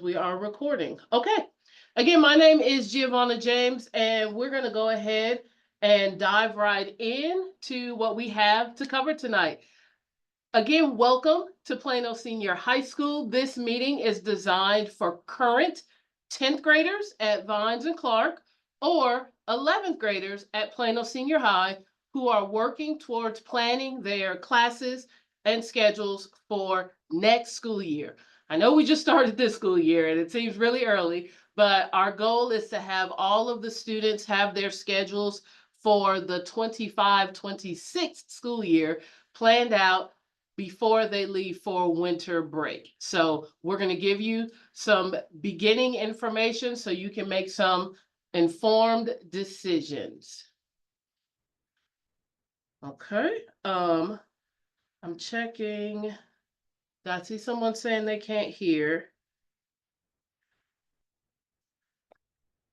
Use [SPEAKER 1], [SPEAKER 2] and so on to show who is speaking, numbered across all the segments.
[SPEAKER 1] we are recording. Okay. Again, my name is Giovanna James, and we're going to go ahead and dive right into what we have to cover tonight. Again, welcome to Plano Senior High School. This meeting is designed for current 10th graders at Vines and Clark or 11th graders at Plano Senior High who are working towards planning their classes and schedules for next school year. I know we just started this school year and it seems really early, but our goal is to have all of the students have their schedules for the 25-26 school year planned out before they leave for winter break. So we're going to give you some beginning information so you can make some informed decisions. Okay, I'm checking. I see someone saying they can't hear.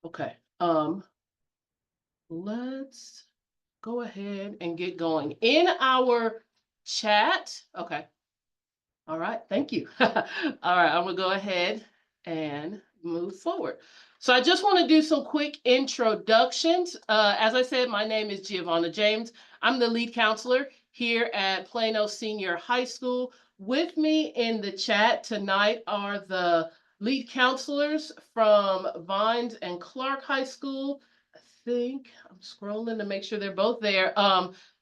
[SPEAKER 1] Okay, let's go ahead and get going. In our chat, okay. All right, thank you. All right, I'm gonna go ahead and move forward. So I just want to do some quick introductions. As I said, my name is Giovanna James. I'm the lead counselor here at Plano Senior High School. With me in the chat tonight are the lead counselors from Vines and Clark High School. I think I'm scrolling to make sure they're both there.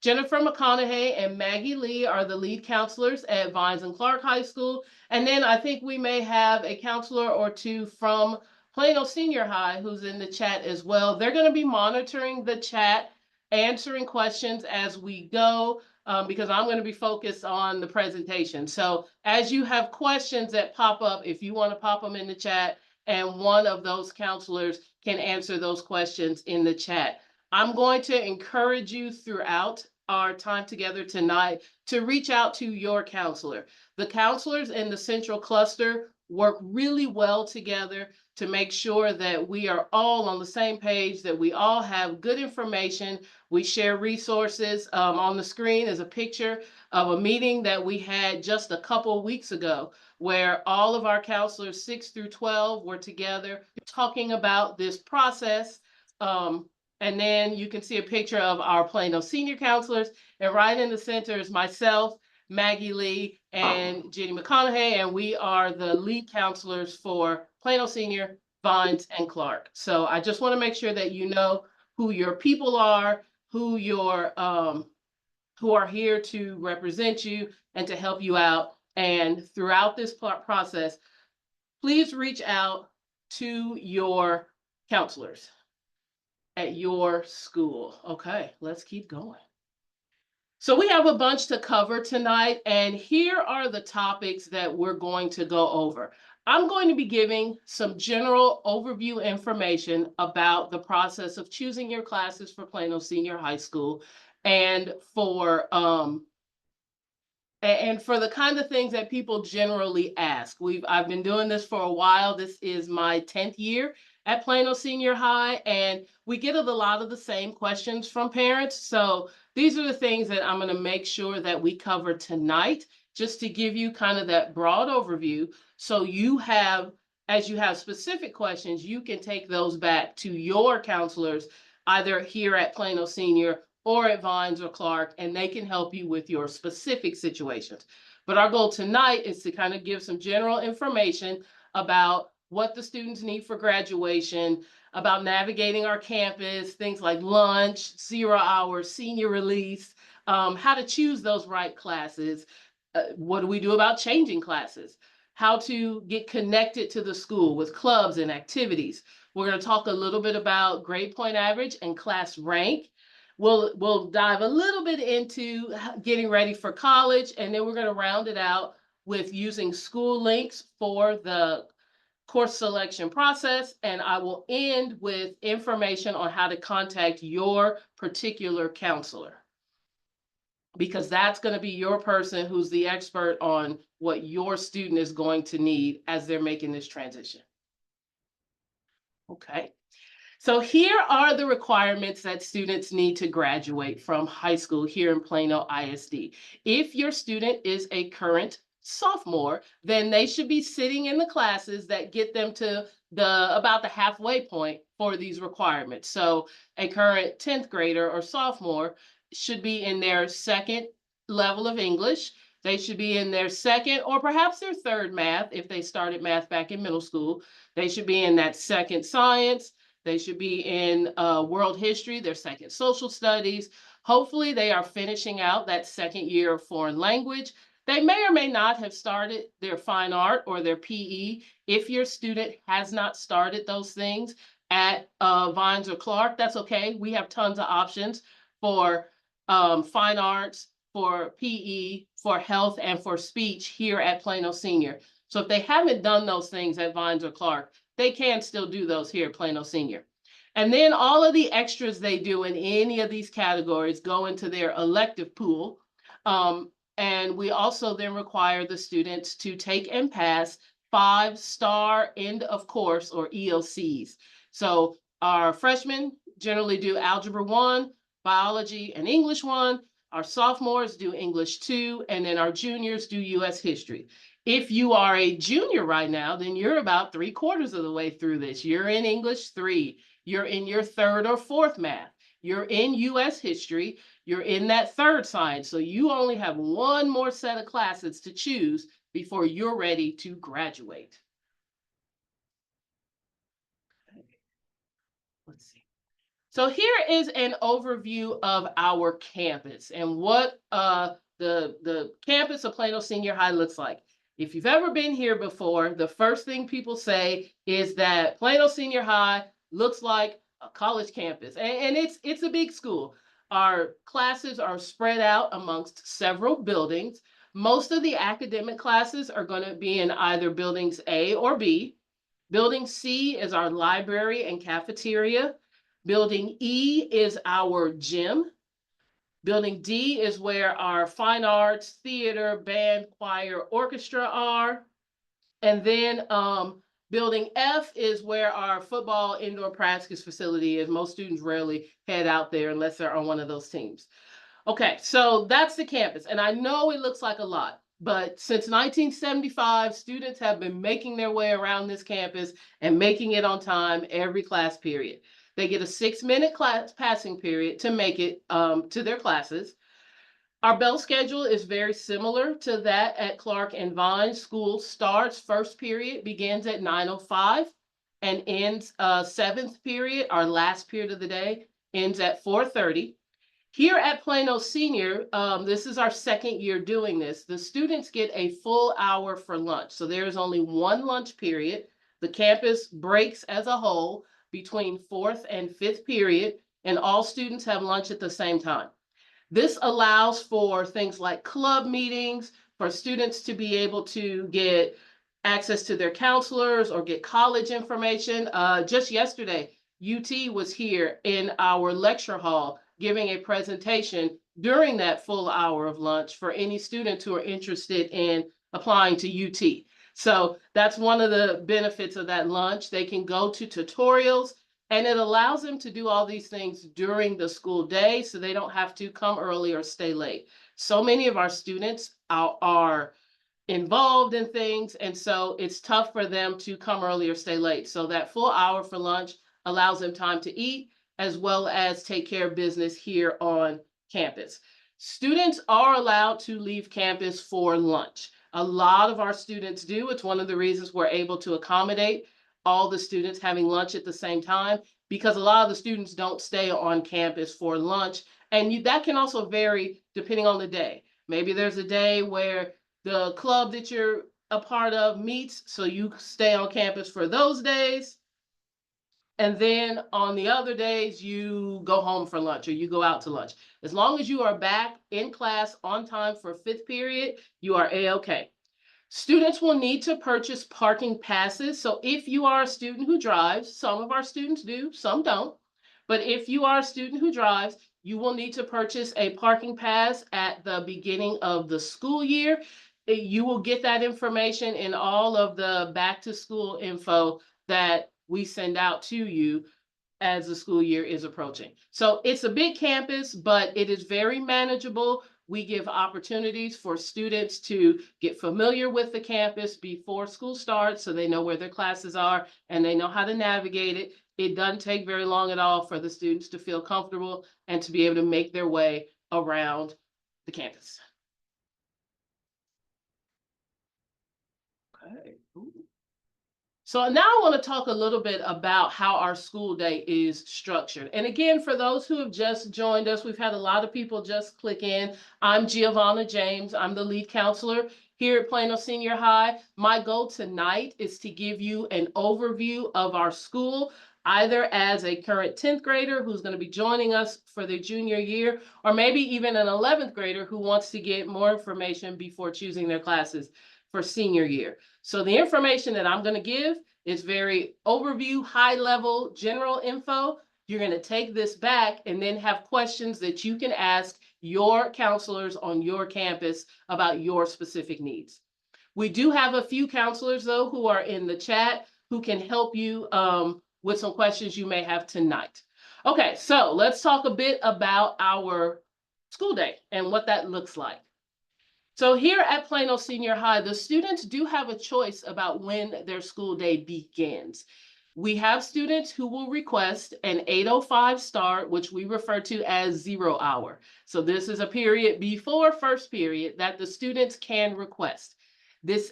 [SPEAKER 1] Jennifer McConaughey and Maggie Lee are the lead counselors at Vines and Clark High School. And then I think we may have a counselor or two from Plano Senior High who's in the chat as well. They're going to be monitoring the chat, answering questions as we go, because I'm going to be focused on the presentation. So as you have questions that pop up, if you want to pop them in the chat, and one of those counselors can answer those questions in the chat. I'm going to encourage you throughout our time together tonight to reach out to your counselor. The counselors in the central cluster work really well together to make sure that we are all on the same page, that we all have good information. We share resources. On the screen is a picture of a meeting that we had just a couple of weeks ago, where all of our counselors 6 through 12 were together talking about this process. And then you can see a picture of our Plano senior counselors, and right in the center is myself, Maggie Lee, and Jenny McConaughey, and we are the lead counselors for Plano Senior, Vines, and Clark. So I just want to make sure that you know who your people are, who are here to represent you and to help you out. And throughout this process, please reach out to your counselors at your school. Okay, let's keep going. So we have a bunch to cover tonight, and here are the topics that we're going to go over. I'm going to be giving some general overview information about the process of choosing your classes for Plano Senior High School, and for the kind of things that people generally ask. I've been doing this for a while. This is my 10th year at Plano Senior High, and we get a lot of the same questions from parents. So these are the things that I'm going to make sure that we cover tonight, just to give you kind of that broad overview. So you have, as you have specific questions, you can take those back to your counselors, either here at Plano Senior or at Vines or Clark, and they can help you with your specific situations. But our goal tonight is to kind of give some general information about what the students need for graduation, about navigating our campus, things like lunch, 0 hour, senior release, how to choose those right classes, what do we do about changing classes, how to get connected to the school with clubs and activities. We're going to talk a little bit about grade point average and class rank. We'll dive a little bit into getting ready for college, and then we're going to round it out with using SchooLinks for the course selection process, and I will end with information on how to contact your particular counselor, because that's going to be your person who's the expert on what your student is going to need as they're making this transition. Okay. So here are the requirements that students need to graduate from high school here in Plano ISD. If your student is a current sophomore, then they should be sitting in the classes that get them to about the halfway point for these requirements. So a current 10th grader or sophomore should be in their second level of English. They should be in their second or perhaps their third math if they started math back in middle school. They should be in that second science. They should be in world history, their second social studies. Hopefully they are finishing out that second year of foreign language. They may or may not have started their fine art or their PE. If your student has not started those things at Vines or Clark, that's okay. We have tons of options for fine arts, for PE, for health, and for speech here at Plano Senior. So if they haven't done those things at Vines or Clark, they can still do those here at Plano Senior. And then all of the extras they do in any of these categories go into their elective pool. And we also then require the students to take and pass 5-star end of course or EOCs. So our freshmen generally do Algebra 1, Biology and English 1. Our sophomores do English 2, and then our juniors do US History. If you are a junior right now, then you're about 3/4 of the way through this. You're in English 3. You're in your third or fourth math. You're in US History. You're in that third science. So you only have one more set of classes to choose before you're ready to graduate. Let's see. So here is an overview of our campus and what the campus of Plano Senior High looks like. If you've ever been here before, the first thing people say is that Plano Senior High looks like a college campus, and it's a big school. Our classes are spread out amongst several buildings. Most of the academic classes are going to be in either buildings A or B. Building C is our library and cafeteria. Building E is our gym. Building D is where our fine arts, theater, band, choir, orchestra are. And then building F is where our football indoor practice facility is. Most students rarely head out there unless they're on one of those teams. Okay, so that's the campus. And I know it looks like a lot, but since 1975, students have been making their way around this campus and making it on time every class period. They get a 6-minute class passing period to make it to their classes. Our bell schedule is very similar to that at Clark and Vine. School starts, first period begins at 9:05 and ends 7th period, our last period of the day, ends at 4:30. Here at Plano Senior, this is our second year doing this. The students get a full hour for lunch. So there is only one lunch period. The campus breaks as a whole between 4th and 5th period, and all students have lunch at the same time. This allows for things like club meetings, for students to be able to get access to their counselors or get college information. Just yesterday, UT was here in our lecture hall giving a presentation during that full hour of lunch for any students who are interested in applying to UT. So that's one of the benefits of that lunch. They can go to tutorials, and it allows them to do all these things during the school day so they don't have to come early or stay late. So many of our students are involved in things, and so it's tough for them to come early or stay late. So that full hour for lunch allows them time to eat as well as take care of business here on campus. Students are allowed to leave campus for lunch. A lot of our students do. It's one of the reasons we're able to accommodate all the students having lunch at the same time, because a lot of the students don't stay on campus for lunch. And that can also vary depending on the day. Maybe there's a day where the club that you're a part of meets, so you stay on campus for those days. And then on the other days, you go home for lunch or you go out to lunch. As long as you are back in class on time for 5th period, you are A-OK. Students will need to purchase parking passes. So if you are a student who drives, some of our students do, some don't. But if you are a student who drives, you will need to purchase a parking pass at the beginning of the school year. You will get that information in all of the back to school info that we send out to you as the school year is approaching. So it's a big campus, but it is very manageable. We give opportunities for students to get familiar with the campus before school starts so they know where their classes are and they know how to navigate it. It doesn't take very long at all for the students to feel comfortable and to be able to make their way around the campus. Okay. Ooh. So now I want to talk a little bit about how our school day is structured. And again, for those who have just joined us, we've had a lot of people just click in. I'm Giovanna James. I'm the lead counselor here at Plano Senior High. My goal tonight is to give you an overview of our school, either as a current 10th grader who's going to be joining us for their junior year, or maybe even an 11th grader who wants to get more information before choosing their classes for senior year. So the information that I'm going to give is very overview, high level, general info. You're going to take this back and then have questions that you can ask your counselors on your campus about your specific needs. We do have a few counselors though who are in the chat who can help you with some questions you may have tonight. Okay, so let's talk a bit about our school day and what that looks like. So here at Plano Senior High, the students do have a choice about when their school day begins. We have students who will request an 8:05 start, which we refer to as 0 hour. So this is a period before first period that the students can request.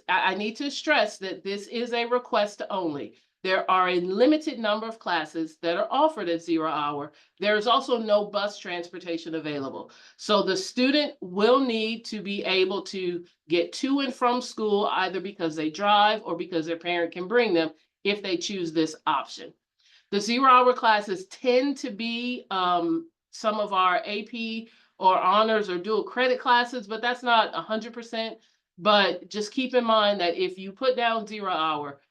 [SPEAKER 1] I need to stress that this is a request only. There are a limited number of classes that are offered at 0 hour. There is also no bus transportation available. So the student will need to be able to get to and from school either because they drive or because their parent can bring them if they choose this option. The 0 hour classes tend to be some of our AP or honors or dual credit classes, but that's not 100%. But just keep in mind that if you put down 0 hour,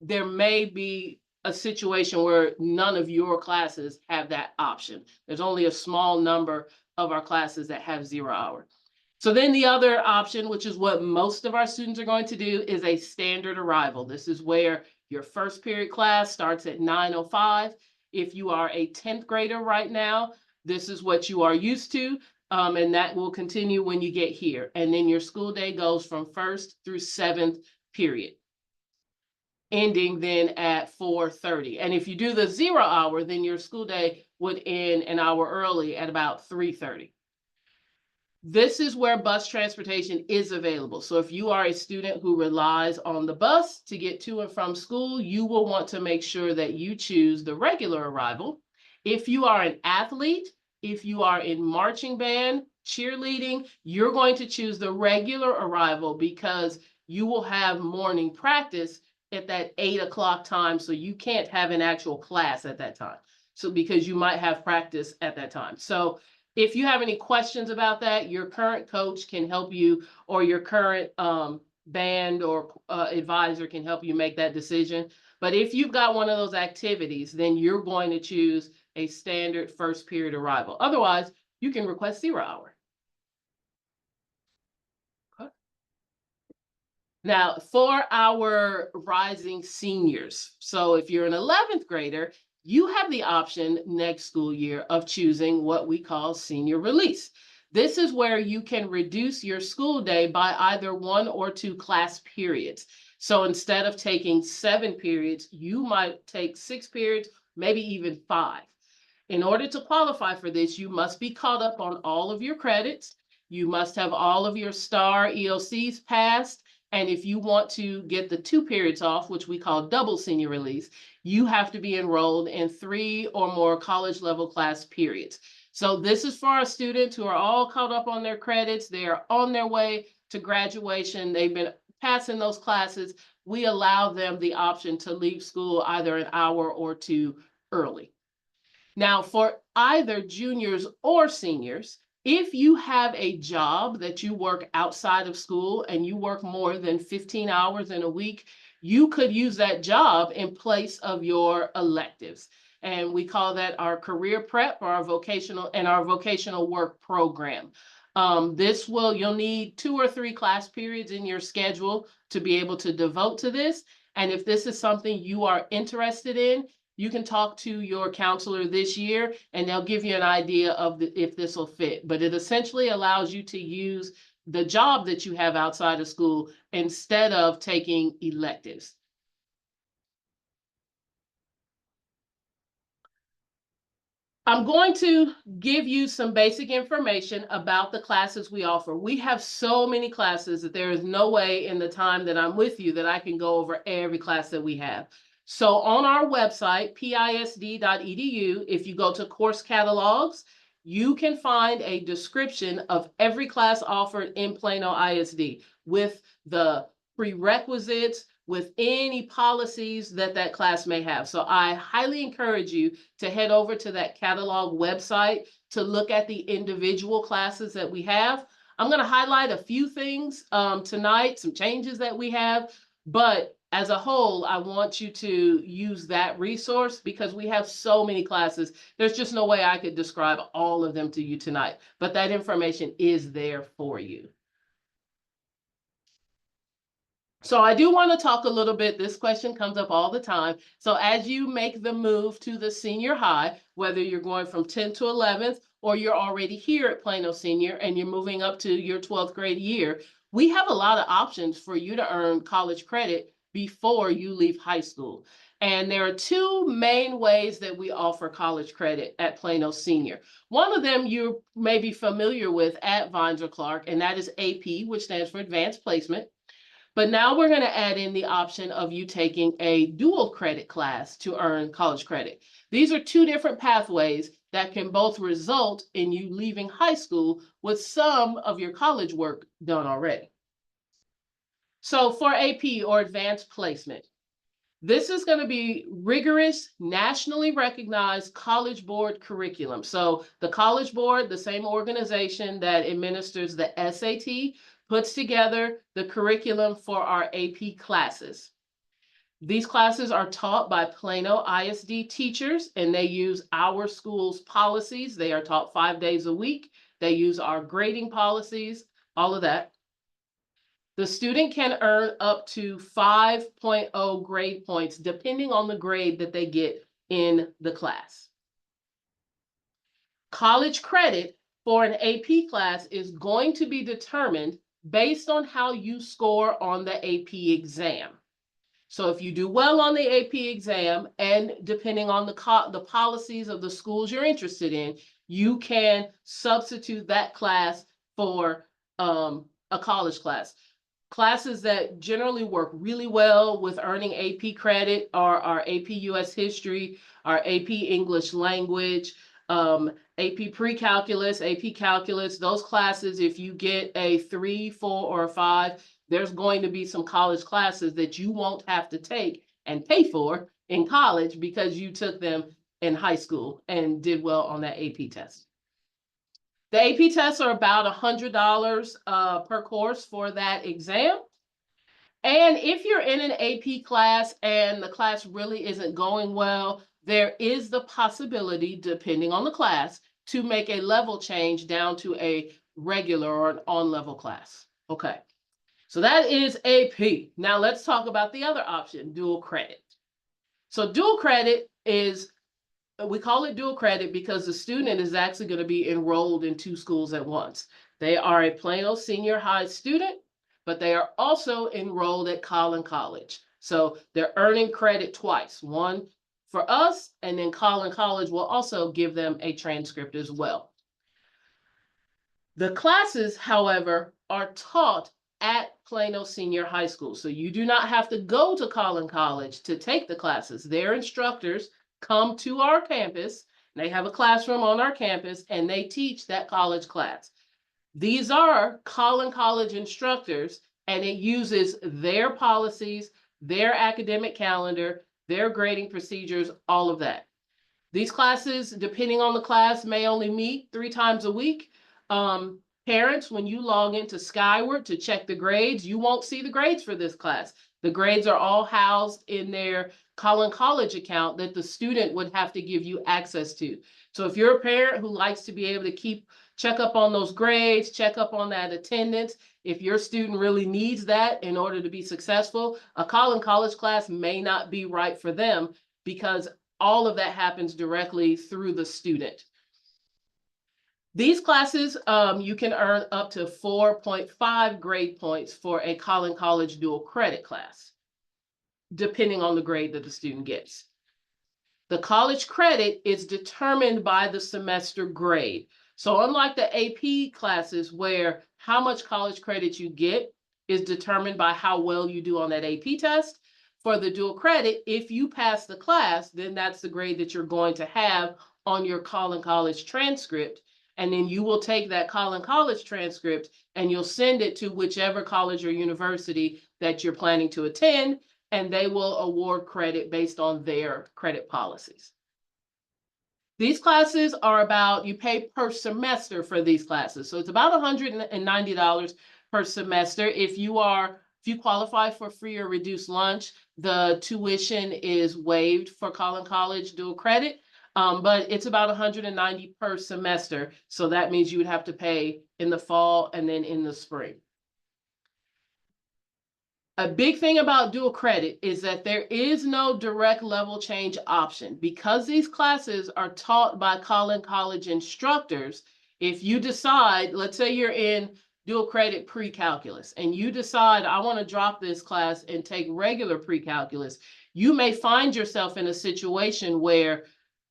[SPEAKER 1] there may be a situation where none of your classes have that option. There's only a small number of our classes that have 0 hour. So then the other option, which is what most of our students are going to do, is a standard arrival. This is where your first period class starts at 9:05. If you are a 10th grader right now, this is what you are used to, and that will continue when you get here. And then your school day goes from first through 7th period, ending then at 4:30. And if you do the 0 hour, then your school day would end an hour early at about 3:30. This is where bus transportation is available. So if you are a student who relies on the bus to get to and from school, you will want to make sure that you choose the regular arrival. If you are an athlete, if you are in marching band, cheerleading, you're going to choose the regular arrival because you will have morning practice at that 8 o'clock time. So you can't have an actual class at that time. So because you might have practice at that time. So if you have any questions about that, your current coach can help you, or your current band or advisor can help you make that decision. But if you've got one of those activities, then you're going to choose a standard first period arrival. Otherwise, you can request 0 hour. Okay. Now, for our rising seniors, so if you're an 11th grader, you have the option next school year of choosing what we call senior release. This is where you can reduce your school day by either 1 or 2 class periods. So instead of taking 7 periods, you might take 6 periods, maybe even 5. In order to qualify for this, you must be caught up on all of your credits. You must have all of your STAR ELCs passed. And if you want to get the 2 periods off, which we call double senior release, you have to be enrolled in 3 or more college level class periods. So this is for our students who are all caught up on their credits. They are on their way to graduation. They've been passing those classes. We allow them the option to leave school either an hour or 2 early. Now, for either juniors or seniors, if you have a job that you work outside of school and you work more than 15 hours in a week, you could use that job in place of your electives. And we call that our career prep or our vocational work program. You'll need 2 or 3 class periods in your schedule to be able to devote to this. And if this is something you are interested in, you can talk to your counselor this year and they'll give you an idea of if this will fit. But it essentially allows you to use the job that you have outside of school instead of taking electives. I'm going to give you some basic information about the classes we offer. We have so many classes that there is no way in the time that I'm with you that I can go over every class that we have. So on our website, pisd.edu, if you go to course catalogs, you can find a description of every class offered in Plano ISD with the prerequisites, with any policies that that class may have. So I highly encourage you to head over to that catalog website to look at the individual classes that we have. I'm going to highlight a few things tonight, some changes that we have, but as a whole, I want you to use that resource because we have so many classes. There's just no way I could describe all of them to you tonight, but that information is there for you. So I do want to talk a little bit, this question comes up all the time. So as you make the move to the senior high, whether you're going from 10th to 11th, or you're already here at Plano Senior and you're moving up to your 12th grade year, we have a lot of options for you to earn college credit before you leave high school. And there are two main ways that we offer college credit at Plano Senior. One of them you may be familiar with at Vines or Clark, and that is AP, which stands for Advanced Placement. But now we're going to add in the option of you taking a dual credit class to earn college credit. These are two different pathways that can both result in you leaving high school with some of your college work done already. So for AP or advanced placement, this is going to be rigorous, nationally recognized College Board curriculum. So the College Board, the same organization that administers the SAT, puts together the curriculum for our AP classes. These classes are taught by Plano ISD teachers, and they use our school's policies. They are taught 5 days a week. They use our grading policies, all of that. The student can earn up to 5.0 grade points, depending on the grade that they get in the class. College credit for an AP class is going to be determined based on how you score on the AP exam. So if you do well on the AP exam, and depending on the policies of the schools you're interested in, you can substitute that class for a college class. Classes that generally work really well with earning AP credit are our AP US History, our AP English Language, AP Pre-Calculus, AP Calculus. Those classes, if you get a 3, 4, or a 5, there's going to be some college classes that you won't have to take and pay for in college because you took them in high school and did well on that AP test. The AP tests are about $100 per course for that exam. And if you're in an AP class and the class really isn't going well, there is the possibility, depending on the class, to make a level change down to a regular or an on-level class. Okay, so that is AP. Now let's talk about the other option, dual credit. So dual credit is, we call it dual credit because the student is actually going to be enrolled in 2 schools at once. They are a Plano Senior High student, but they are also enrolled at Collin College. So they're earning credit twice, one for us, and then Collin College will also give them a transcript as well. The classes, however, are taught at Plano Senior High School. So you do not have to go to Collin College to take the classes. Their instructors come to our campus. They have a classroom on our campus and they teach that college class. These are Collin College instructors, and it uses their policies, their academic calendar, their grading procedures, all of that. These classes, depending on the class, may only meet 3 times a week. Parents, when you log into Skyward to check the grades, you won't see the grades for this class. The grades are all housed in their Collin College account that the student would have to give you access to. So if you're a parent who likes to be able to check up on those grades, check up on that attendance, if your student really needs that in order to be successful, a Collin College class may not be right for them because all of that happens directly through the student. These classes, you can earn up to 4.5 grade points for a College dual credit class, depending on the grade that the student gets. The college credit is determined by the semester grade. So unlike the AP classes where how much college credit you get is determined by how well you do on that AP test, for the dual credit, if you pass the class, then that's the grade that you're going to have on your College transcript. And then you will take that College transcript and you'll send it to whichever college or university that you're planning to attend, and they will award credit based on their credit policies. These classes are about, you pay per semester for these classes. So it's about $190 per semester. If you qualify for free or reduced lunch, the tuition is waived for College dual credit. But it's about $190 per semester. So that means you would have to pay in the fall and then in the spring. A big thing about dual credit is that there is no direct level change option. Because these classes are taught by College instructors, if you decide, let's say you're in dual credit pre-calculus and you decide, I want to drop this class and take regular pre-calculus, you may find yourself in a situation where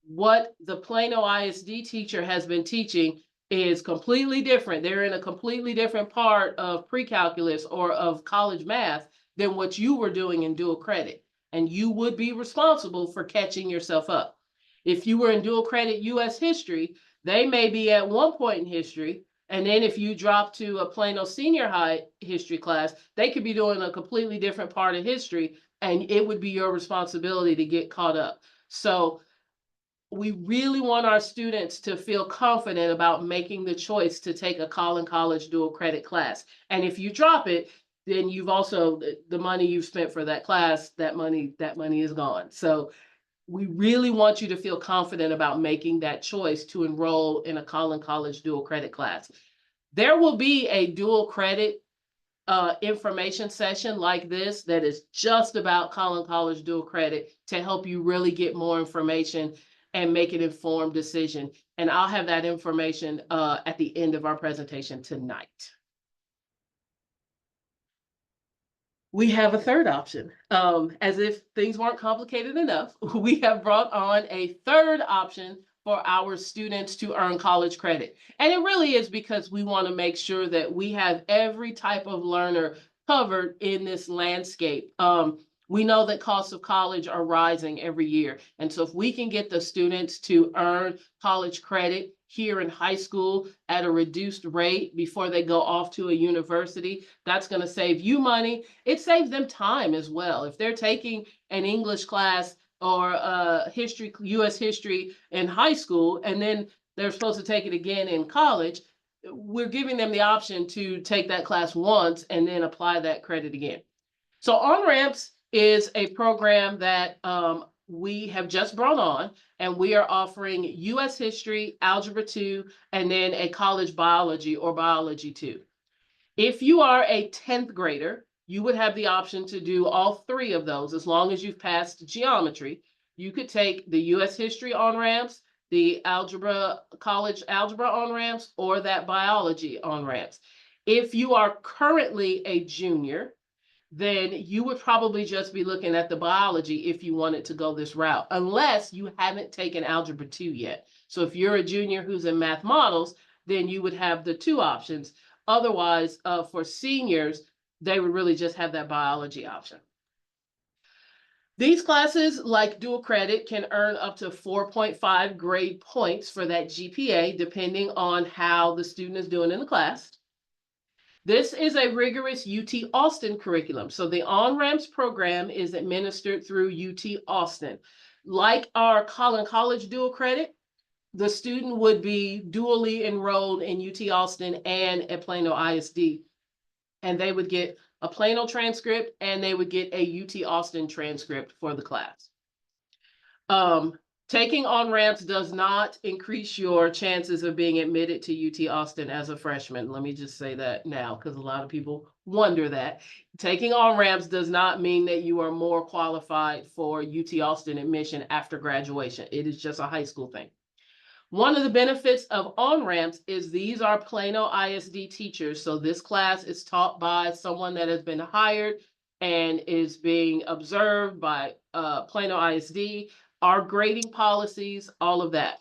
[SPEAKER 1] what the Plano ISD teacher has been teaching is completely different. They're in a completely different part of pre-calculus or of college math than what you were doing in dual credit. And you would be responsible for catching yourself up. If you were in dual credit US history, they may be at one point in history. And then if you drop to a Plano senior high history class, they could be doing a completely different part of history, and it would be your responsibility to get caught up. So we really want our students to feel confident about making the choice to take a College dual credit class. And if you drop it, then you've also, the money you've spent for that class, that money is gone. So we really want you to feel confident about making that choice to enroll in a College dual credit class. There will be a dual credit information session like this that is just about College dual credit to help you really get more information and make an informed decision. And I'll have that information at the end of our presentation tonight. We have a third option. As if things weren't complicated enough, we have brought on a third option for our students to earn college credit. And it really is because we want to make sure that we have every type of learner covered in this landscape. We know that costs of college are rising every year. And so if we can get the students to earn college credit here in high school at a reduced rate before they go off to a university, that's going to save you money. It saves them time as well. If they're taking an English class or history, US history in high school, and then they're supposed to take it again in college, we're giving them the option to take that class once and then apply that credit again. So OnRamps is a program that we have just brought on, and we are offering US history, algebra 2, and then a college biology or biology 2. If you are a 10th grader, you would have the option to do all three of those as long as you've passed geometry. You could take the US history OnRamps, the college algebra OnRamps, or that biology OnRamps. If you are currently a junior, then you would probably just be looking at the biology if you wanted to go this route, unless you haven't taken algebra 2 yet. So if you're a junior who's in math models, then you would have the 2 options. Otherwise, for seniors, they would really just have that biology option. These classes, like dual credit, can earn up to 4.5 grade points for that GPA, depending on how the student is doing in the class. This is a rigorous UT Austin curriculum. So the OnRamps program is administered through UT Austin. Like our College dual credit, the student would be dually enrolled in UT Austin and at Plano ISD. And they would get a Plano transcript and they would get a UT Austin transcript for the class. Taking OnRamps does not increase your chances of being admitted to UT Austin as a freshman. Let me just say that now, because a lot of people wonder that. Taking OnRamps does not mean that you are more qualified for UT Austin admission after graduation. It is just a high school thing. One of the benefits of OnRamps is these are Plano ISD teachers. So this class is taught by someone that has been hired and is being observed by Plano ISD, our grading policies, all of that.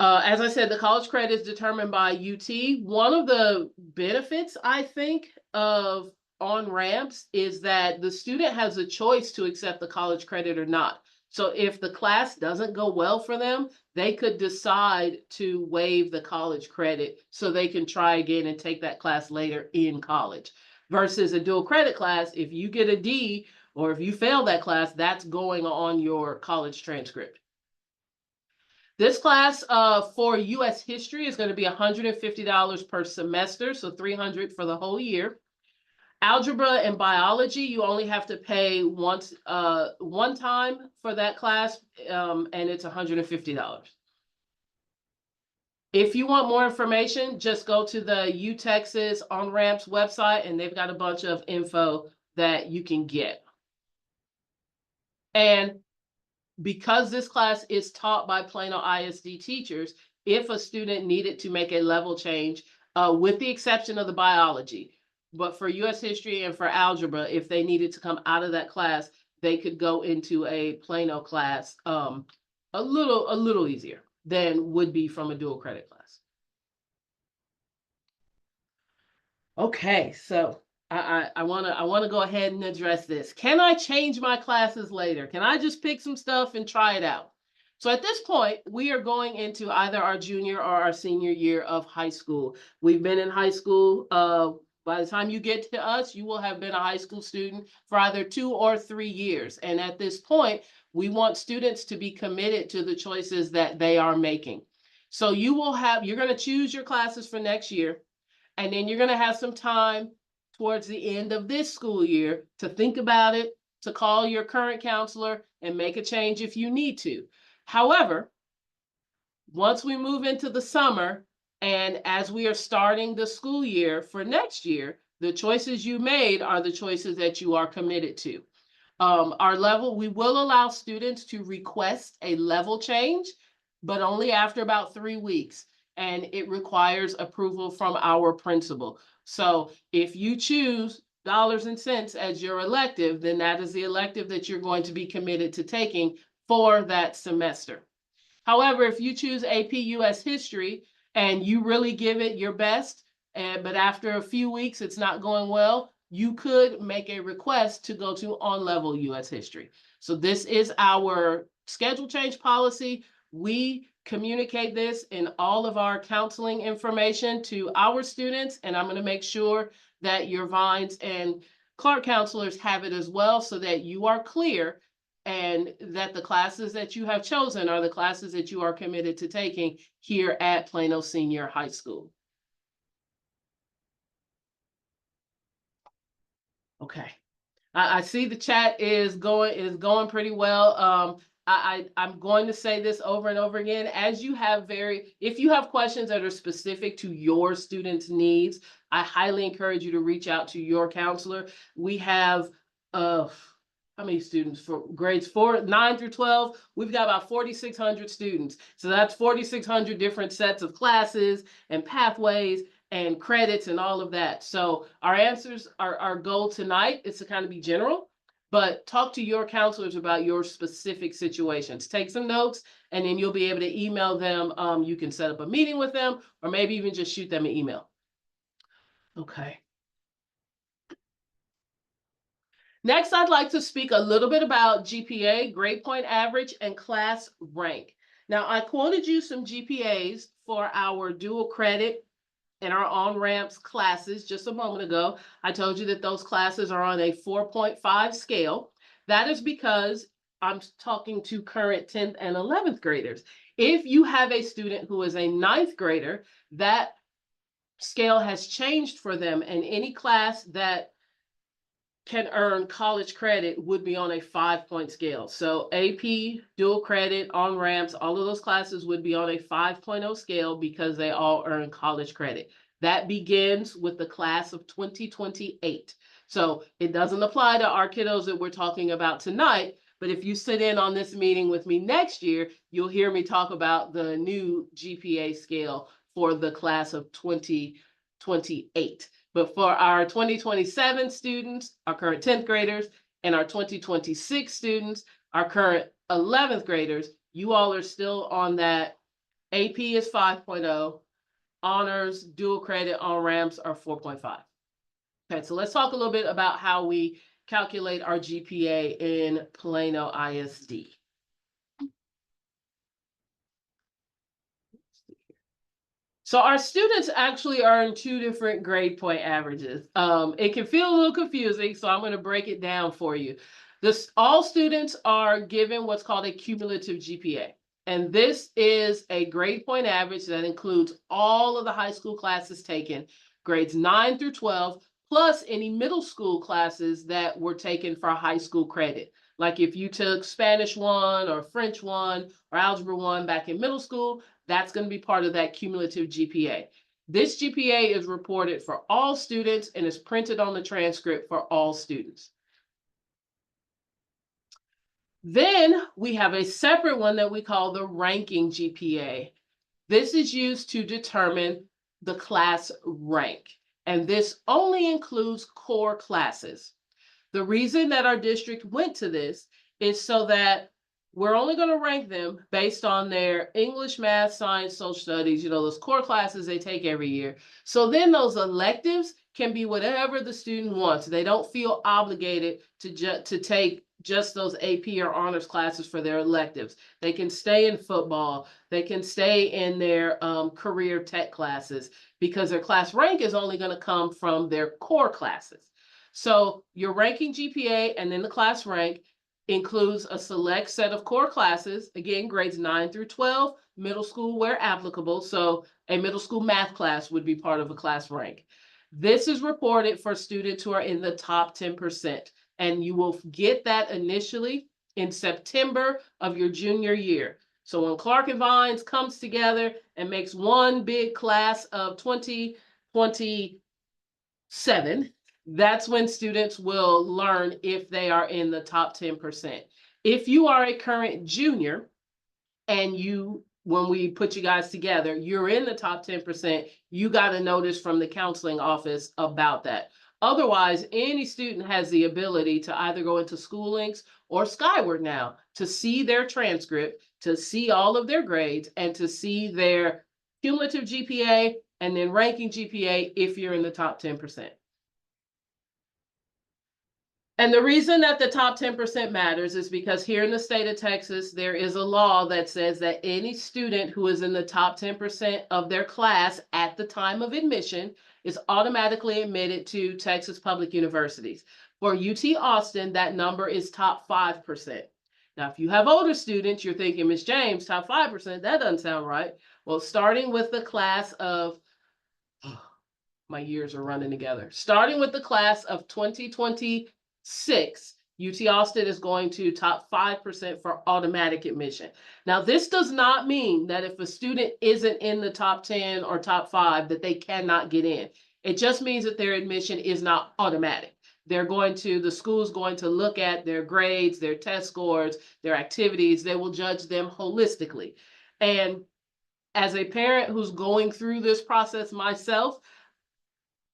[SPEAKER 1] As I said, the college credit is determined by UT. One of the benefits, I think, of OnRamps is that the student has a choice to accept the college credit or not. So if the class doesn't go well for them, they could decide to waive the college credit so they can try again and take that class later in college. Versus a dual credit class, if you get a D or if you fail that class, that's going on your college transcript. This class for U.S. history is going to be $150 per semester, so $300 for the whole year. Algebra and biology, you only have to pay once, one time for that class, and it's $150. If you want more information, just go to the UTexas OnRamps website, and they've got a bunch of info that you can get. And because this class is taught by Plano ISD teachers, if a student needed to make a level change, with the exception of the biology, but for U.S. history and for algebra, if they needed to come out of that class, they could go into a Plano class a little easier than would be from a dual credit class. Okay, so I want to go ahead and address this. Can I change my classes later? Can I just pick some stuff and try it out? So at this point, we are going into either our junior or our senior year of high school. We've been in high school. By the time you get to us, you will have been a high school student for either 2 or 3 years. And at this point, we want students to be committed to the choices that they are making. So you're going to choose your classes for next year. And then you're going to have some time towards the end of this school year to think about it, to call your current counselor and make a change if you need to. However, once we move into the summer and as we are starting the school year for next year, the choices you made are the choices that you are committed to. We will allow students to request a level change, but only after about 3 weeks. And it requires approval from our principal. So if you choose dollars and cents as your elective, then that is the elective that you're going to be committed to taking for that semester. However, if you choose AP US History and you really give it your best, but after a few weeks it's not going well, you could make a request to go to on-level US History. So this is our schedule change policy. We communicate this in all of our counseling information to our students, and I'm going to make sure that your Vines and Clark counselors have it as well so that you are clear and that the classes that you have chosen are the classes that you are committed to taking here at Plano Senior High School. Okay. I see the chat is going pretty well. I'm going to say this over and over again. If you have questions that are specific to your students' needs, I highly encourage you to reach out to your counselor. We have how many students for grades 9 through 12? We've got about 4,600 students. So that's 4,600 different sets of classes and pathways and credits and all of that. So our goal tonight is to kind of be general, but talk to your counselors about your specific situations. Take some notes, and then you'll be able to email them. You can set up a meeting with them, or maybe even just shoot them an email. Okay. Next, I'd like to speak a little bit about GPA, grade point average, and class rank. Now, I quoted you some GPAs for our dual credit and our OnRamps classes just a moment ago. I told you that those classes are on a 4.5 scale. That is because I'm talking to current 10th and 11th graders. If you have a student who is a 9th grader, that scale has changed for them, and any class that can earn college credit would be on a 5-point scale. So AP, dual credit, OnRamps, all of those classes would be on a 5.0 scale because they all earn college credit. That begins with the class of 2028. So it doesn't apply to our kiddos that we're talking about tonight, but if you sit in on this meeting with me next year, you'll hear me talk about the new GPA scale for the class of 2028. But for our 2027 students, our current 10th graders, and our 2026 students, our current 11th graders, you all are still on that. AP is 5.0, honors, dual credit, OnRamps are 4.5. Okay, so let's talk a little bit about how we calculate our GPA in Plano ISD. So our students actually earn 2 different grade point averages. It can feel a little confusing, so I'm going to break it down for you. All students are given what's called a cumulative GPA. And this is a grade point average that includes all of the high school classes taken, grades 9 through 12, plus any middle school classes that were taken for high school credit. Like if you took Spanish 1 or French 1 or Algebra 1 back in middle school, that's going to be part of that cumulative GPA. This GPA is reported for all students and is printed on the transcript for all students. Then we have a separate one that we call the ranking GPA. This is used to determine the class rank, and this only includes core classes. The reason that our district went to this is so that we're only going to rank them based on their English, math, science, social studies, those core classes they take every year. So then those electives can be whatever the student wants. They don't feel obligated to take just those AP or honors classes for their electives. They can stay in football. They can stay in their career tech classes because their class rank is only going to come from their core classes. So your ranking GPA and then the class rank includes a select set of core classes, again, grades 9 through 12, middle school where applicable. So a middle school math class would be part of a class rank. This is reported for students who are in the top 10%, and you will get that initially in September of your junior year. So when Clark and Vines comes together and makes one big class of 2027, that's when students will learn if they are in the top 10%. If you are a current junior and when we put you guys together, you're in the top 10%, you got a notice from the counseling office about that. Otherwise, any student has the ability to either go into SchooLinks or Skyward now to see their transcript, to see all of their grades, and to see their cumulative GPA and then ranking GPA if you're in the top 10%. And the reason that the top 10% matters is because here in the state of Texas, there is a law that says that any student who is in the top 10% of their class at the time of admission is automatically admitted to Texas public universities. For UT Austin, that number is top 5%. Now, if you have older students, you're thinking, Ms. James, top 5%, that doesn't sound right. Well, starting with the class of, my years are running together. Starting with the class of 2026, UT Austin is going to top 5% for automatic admission. Now, this does not mean that if a student isn't in the top 10 or top 5 that they cannot get in. It just means that their admission is not automatic. The school is going to look at their grades, their test scores, their activities. They will judge them holistically. And as a parent who's going through this process myself,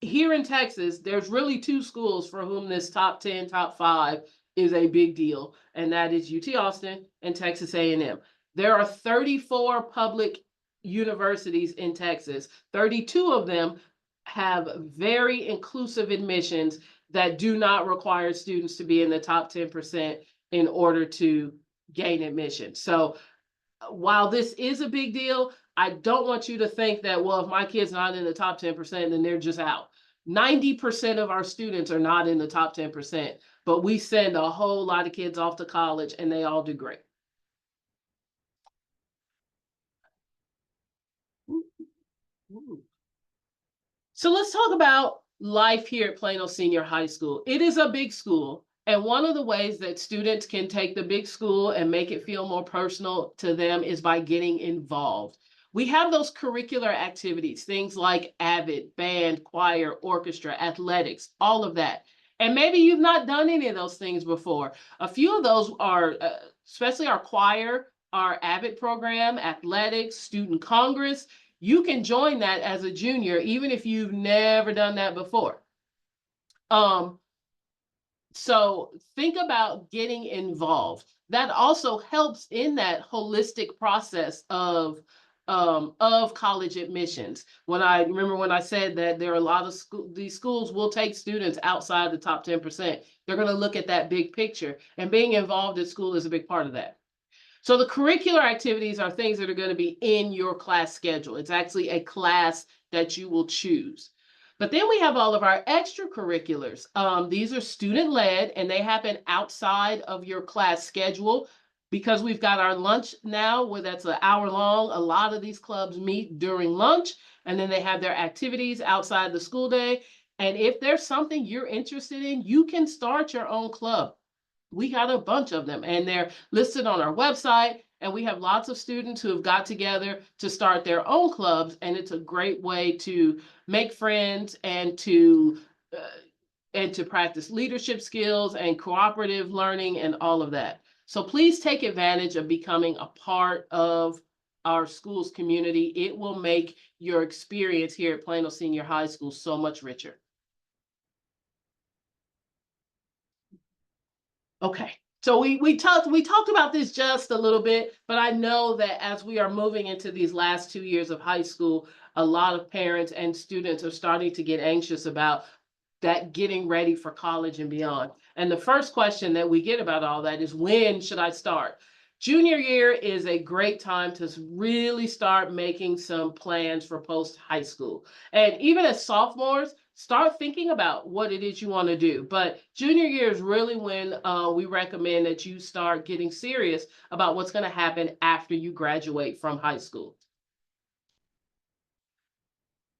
[SPEAKER 1] here in Texas, there's really 2 schools for whom this top 10, top 5 is a big deal, and that is UT Austin and Texas A&M. There are 34 public universities in Texas. 32 of them have very inclusive admissions that do not require students to be in the top 10% in order to gain admission. So while this is a big deal, I don't want you to think that, well, if my kid's not in the top 10%, then they're just out. 90% of our students are not in the top 10%, but we send a whole lot of kids off to college and they all do great. So let's talk about life here at Plano Senior High School. It is a big school. And one of the ways that students can take the big school and make it feel more personal to them is by getting involved. We have those curricular activities, things like AVID, band, choir, orchestra, athletics, all of that. And maybe you've not done any of those things before. A few of those are, especially our choir, our AVID program, athletics, student congress. You can join that as a junior, even if you've never done that before. So think about getting involved. That also helps in that holistic process of college admissions. When I said that there are a lot of these schools will take students outside the top 10%. They're going to look at that big picture, and being involved at school is a big part of that. So the curricular activities are things that are going to be in your class schedule. It's actually a class that you will choose. But then we have all of our extracurriculars. These are student-led, and they happen outside of your class schedule. Because we've got our lunch now, where that's an hour long, a lot of these clubs meet during lunch, and then they have their activities outside the school day. And if there's something you're interested in, you can start your own club. We got a bunch of them, and they're listed on our website. And we have lots of students who have got together to start their own clubs, and it's a great way to make friends and to practice leadership skills and cooperative learning and all of that. So please take advantage of becoming a part of our school's community. It will make your experience here at Plano Senior High School so much richer. Okay. So we talked about this just a little bit, but I know that as we are moving into these last 2 years of high school, a lot of parents and students are starting to get anxious about that getting ready for college and beyond. And the first question that we get about all that is, when should I start? Junior year is a great time to really start making some plans for post high school. And even as sophomores, start thinking about what it is you want to do. But junior year is really when we recommend that you start getting serious about what's going to happen after you graduate from high school.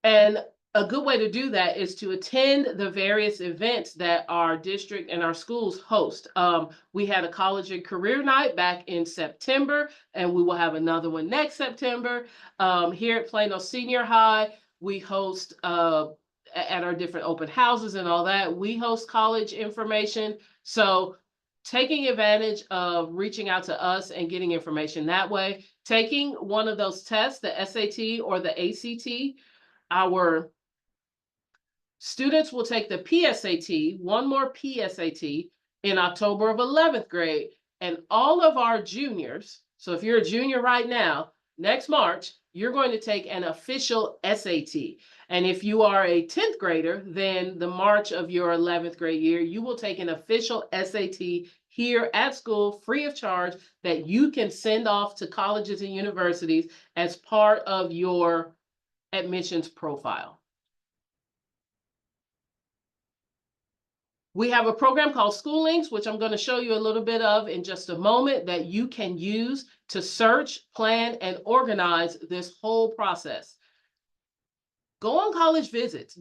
[SPEAKER 1] And a good way to do that is to attend the various events that our district and our schools host. We had a college and career night back in September, and we will have another one next September. Here at Plano Senior High, we host at our different open houses and all that, we host college information. So taking advantage of reaching out to us and getting information that way, taking one of those tests, the SAT or the ACT. Our students will take the PSAT, one more PSAT, in October of 11th grade. And all of our juniors, so if you're a junior right now, next March, you're going to take an official SAT. And if you are a 10th grader, then the March of your 11th grade year, you will take an official SAT here at school, free of charge, that you can send off to colleges and universities as part of your admissions profile. We have a program called SchooLinks, which I'm going to show you a little bit of in just a moment, that you can use to search, plan, and organize this whole process. Go on college visits.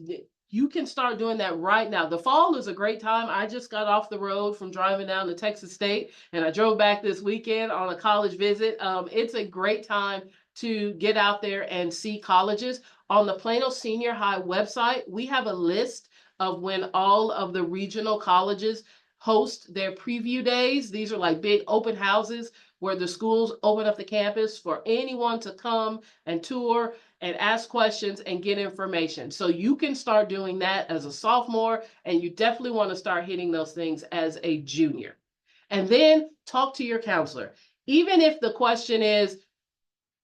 [SPEAKER 1] You can start doing that right now. The fall is a great time. I just got off the road from driving down to Texas State, and I drove back this weekend on a college visit. It's a great time to get out there and see colleges. On the Plano Senior High website, we have a list of when all of the regional colleges host their preview days. These are like big open houses where the schools open up the campus for anyone to come and tour and ask questions and get information. So you can start doing that as a sophomore, and you definitely want to start hitting those things as a junior. And then talk to your counselor. Even if the question is,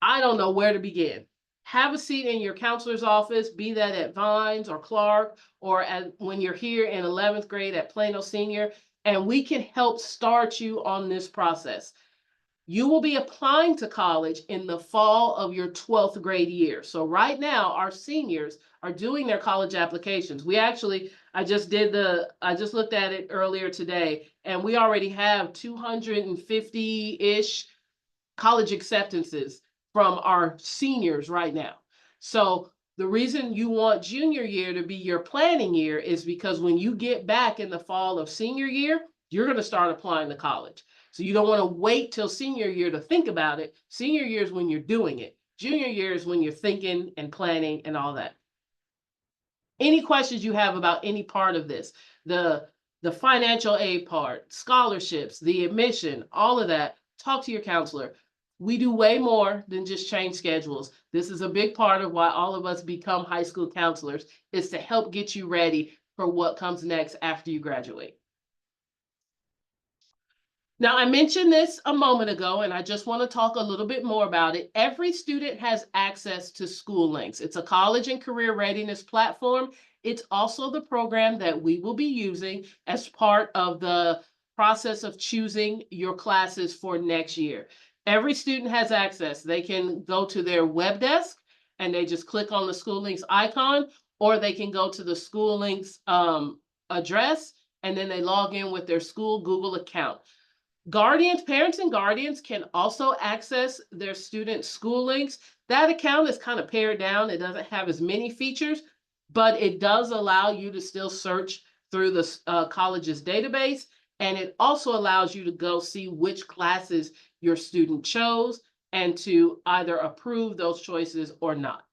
[SPEAKER 1] I don't know where to begin, have a seat in your counselor's office, be that at Vines or Clark, or when you're here in 11th grade at Plano Senior, and we can help start you on this process. You will be applying to college in the fall of your 12th grade year. So right now, our seniors are doing their college applications. I just looked at it earlier today, and we already have 250-ish college acceptances from our seniors right now. So The reason you want junior year to be your planning year is because when you get back in the fall of senior year, you're going to start applying to college. So you don't want to wait till senior year to think about it. Senior year is when you're doing it. Junior year is when you're thinking and planning and all that. Any questions you have about any part of this, the financial aid part, scholarships, the admission, all of that, talk to your counselor. We do way more than just change schedules. This is a big part of why all of us become high school counselors, is to help get you ready for what comes next after you graduate. Now, I mentioned this a moment ago, and I just want to talk a little bit more about it. Every student has access to SchooLinks. It's a college and career readiness platform. It's also the program that we will be using as part of the process of choosing your classes for next year. Every student has access. They can go to their web desk and they just click on the SchooLinks icon, or they can go to the SchooLinks address and then they log in with their school Google account. Parents and guardians can also access their student SchooLinks. That account is kind of pared down. It doesn't have as many features, but it does allow you to still search through the college's database. And it also allows you to go see which classes your student chose and to either approve those choices or not.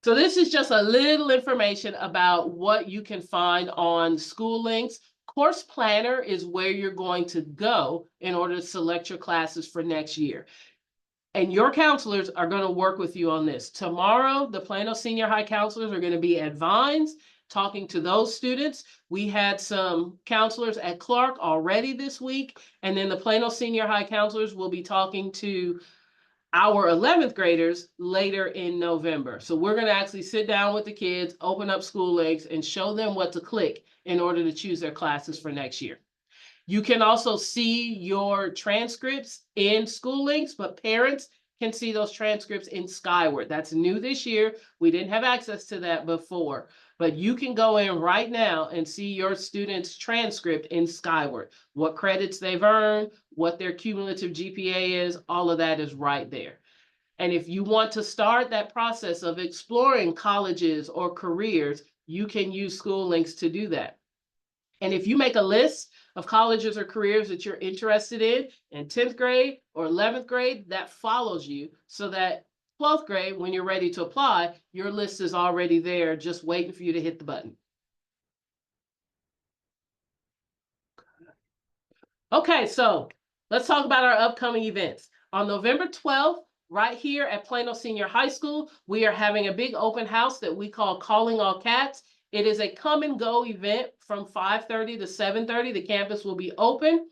[SPEAKER 1] So this is just a little information about what you can find on SchooLinks. Course Planner is where you're going to go in order to select your classes for next year. And your counselors are going to work with you on this. Tomorrow, the Plano Senior High counselors are going to be at Vines talking to those students. We had some counselors at Clark already this week, and then the Plano Senior High counselors will be talking to our 11th graders later in November. So we're going to actually sit down with the kids, open up SchooLinks, and show them what to click in order to choose their classes for next year. You can also see your transcripts in SchooLinks, but parents can see those transcripts in Skyward. That's new this year. We didn't have access to that before, but you can go in right now and see your student's transcript in Skyward. What credits they've earned, what their cumulative GPA is, all of that is right there. And if you want to start that process of exploring colleges or careers, you can use SchooLinks to do that. And if you make a list of colleges or careers that you're interested in 10th grade or 11th grade, that follows you so that 12th grade, when you're ready to apply, your list is already there, just waiting for you to hit the button. Okay, so let's talk about our upcoming events. On November 12th, right here at Plano Senior High School, we are having a big open house that we call Calling All Cats. It is a come and go event from 5:30 to 7:30. The campus will be open.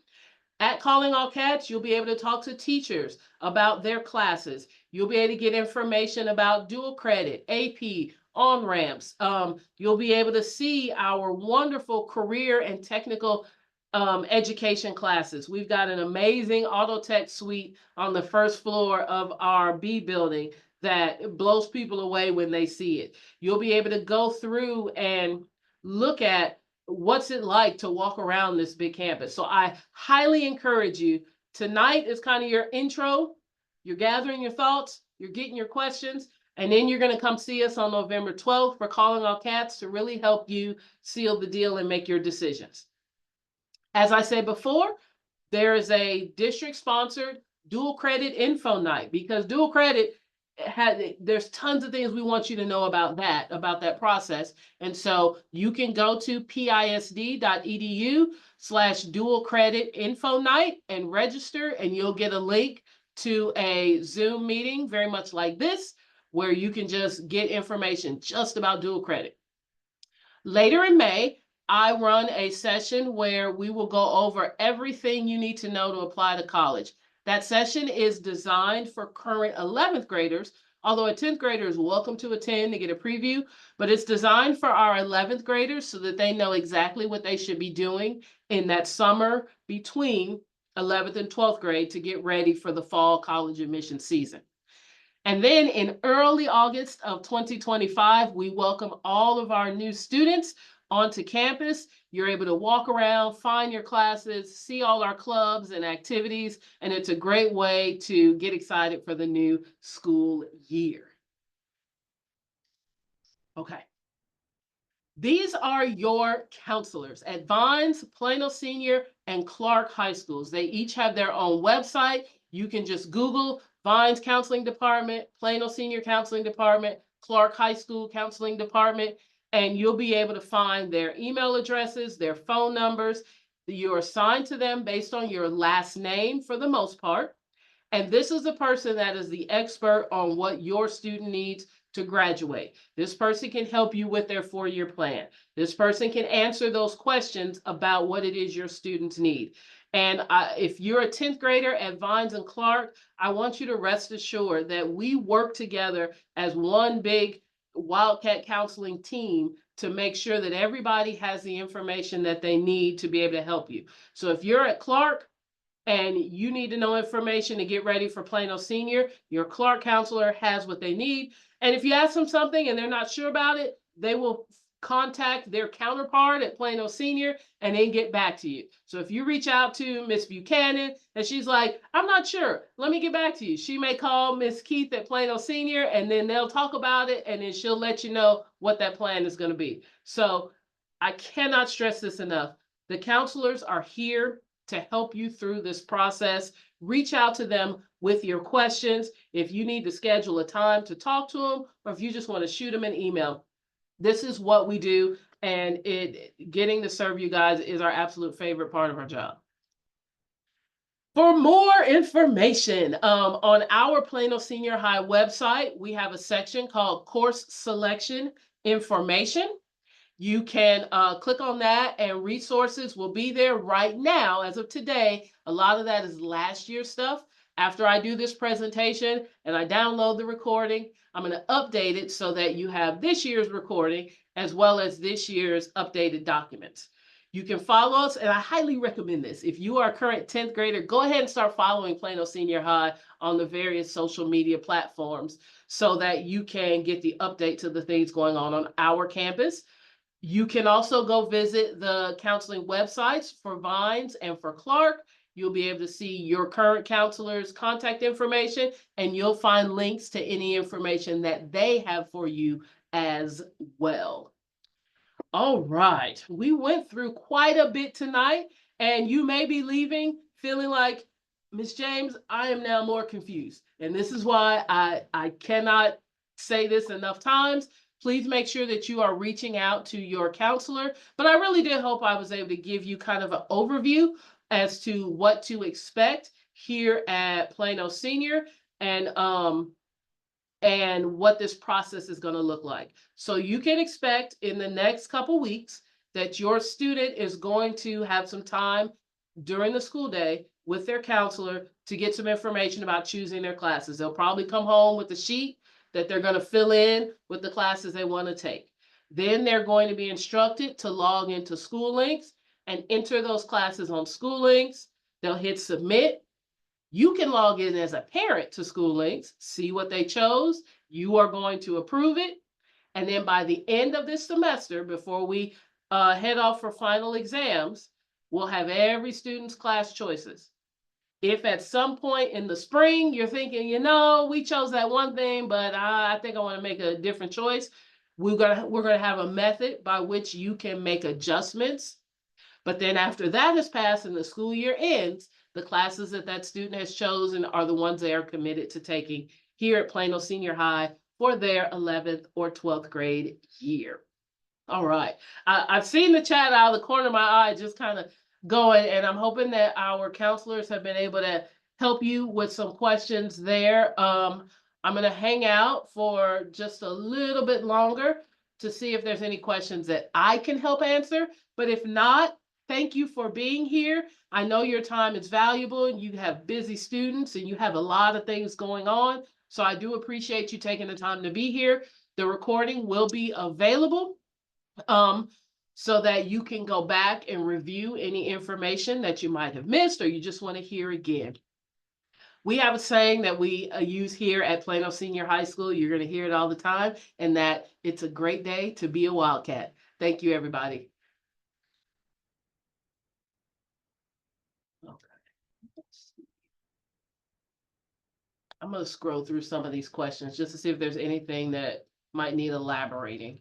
[SPEAKER 1] At Calling All Cats, you'll be able to talk to teachers about their classes. You'll be able to get information about dual credit, AP, OnRamps. You'll be able to see our wonderful career and technical education classes. We've got an amazing auto tech suite on the first floor of our B building that blows people away when they see it. You'll be able to go through and look at what's it like to walk around this big campus. So I highly encourage you. Tonight is kind of your intro. You're gathering your thoughts, you're getting your questions, and then you're going to come see us on November 12th for Calling All Cats to really help you seal the deal and make your decisions. As I said before, there is a district-sponsored dual credit info night, because dual credit there's tons of things we want you to know about that process. And so you can go to pisd.edu/dual credit info night and register, and you'll get a link to a Zoom meeting very much like this, where you can just get information just about dual credit. Later in May, I run a session where we will go over everything you need to know to apply to college. That session is designed for current 11th graders, although a 10th grader is welcome to attend to get a preview, but it's designed for our 11th graders so that they know exactly what they should be doing in that summer between 11th and 12th grade to get ready for the fall college admission season. And then in early August of 2025, we welcome all of our new students onto campus. You're able to walk around, find your classes, see all our clubs and activities, and it's a great way to get excited for the new school year. Okay. These are your counselors at Vines, Plano Senior, and Clark High Schools. They each have their own website. You can just Google Vines Counseling Department, Plano Senior Counseling Department, Clark High School Counseling Department, and you'll be able to find their email addresses, their phone numbers. You're assigned to them based on your last name for the most part. And this is the person that is the expert on what your student needs to graduate. This person can help you with their 4-year plan. This person can answer those questions about what it is your students need. And if you're a 10th grader at Vines and Clark, I want you to rest assured that we work together as one big Wildcat counseling team to make sure that everybody has the information that they need to be able to help you. So if you're at Clark, and you need to know information to get ready for Plano Senior, your Clark counselor has what they need. And if you ask them something and they're not sure about it, they will contact their counterpart at Plano Senior and then get back to you. So if you reach out to Miss Buchanan and she's like, I'm not sure, let me get back to you. She may call Miss Keith at Plano Senior and then they'll talk about it and then she'll let you know what that plan is going to be. So I cannot stress this enough. The counselors are here to help you through this process. Reach out to them with your questions. If you need to schedule a time to talk to them, or if you just want to shoot them an email, this is what we do. And getting to serve you guys is our absolute favorite part of our job. For more information on our Plano Senior High website, we have a section called Course Selection Information. You can click on that and resources will be there right now as of today. A lot of that is last year's stuff. After I do this presentation and I download the recording, I'm going to update it so that you have this year's recording as well as this year's updated documents. You can follow us, and I highly recommend this. If you are a current 10th grader, go ahead and start following Plano Senior High on the various social media platforms so that you can get the update to the things going on our campus. You can also go visit the counseling websites for Vines and for Clark. You'll be able to see your current counselor's contact information, and you'll find links to any information that they have for you as well. All right, we went through quite a bit tonight, and you may be leaving feeling like, Ms. James, I am now more confused. And this is why I cannot say this enough times. Please make sure that you are reaching out to your counselor. But I really did hope I was able to give you kind of an overview as to what to expect here at Plano Senior and what this process is going to look like. So you can expect in the next couple weeks that your student is going to have some time during the school day with their counselor to get some information about choosing their classes. They'll probably come home with a sheet that they're going to fill in with the classes they want to take. Then they're going to be instructed to log into SchooLinks and enter those classes on SchooLinks. They'll hit submit. You can log in as a parent to SchooLinks, see what they chose. You are going to approve it. And then by the end of this semester, before we head off for final exams, we'll have every student's class choices. If at some point in the spring you're thinking, we chose that one thing, but I think I want to make a different choice, we're gonna have a method by which you can make adjustments. But then after that is passed and the school year ends, the classes that student has chosen are the ones they are committed to taking here at Plano Senior High for their 11th or 12th grade year. All right. I've seen the chat out of the corner of my eye just kind of going, and I'm hoping that our counselors have been able to help you with some questions there. I'm going to hang out for just a little bit longer to see if there's any questions that I can help answer. But if not, thank you for being here. I know your time is valuable and you have busy students and you have a lot of things going on. So I do appreciate you taking the time to be here. The recording will be available so that you can go back and review any information that you might have missed or you just want to hear again. We have a saying that we use here at Plano Senior High School. You're going to hear it all the time, and that it's a great day to be a Wildcat. Thank you, everybody. Okay. I'm gonna scroll through some of these questions just to see if there's anything that might need elaborating.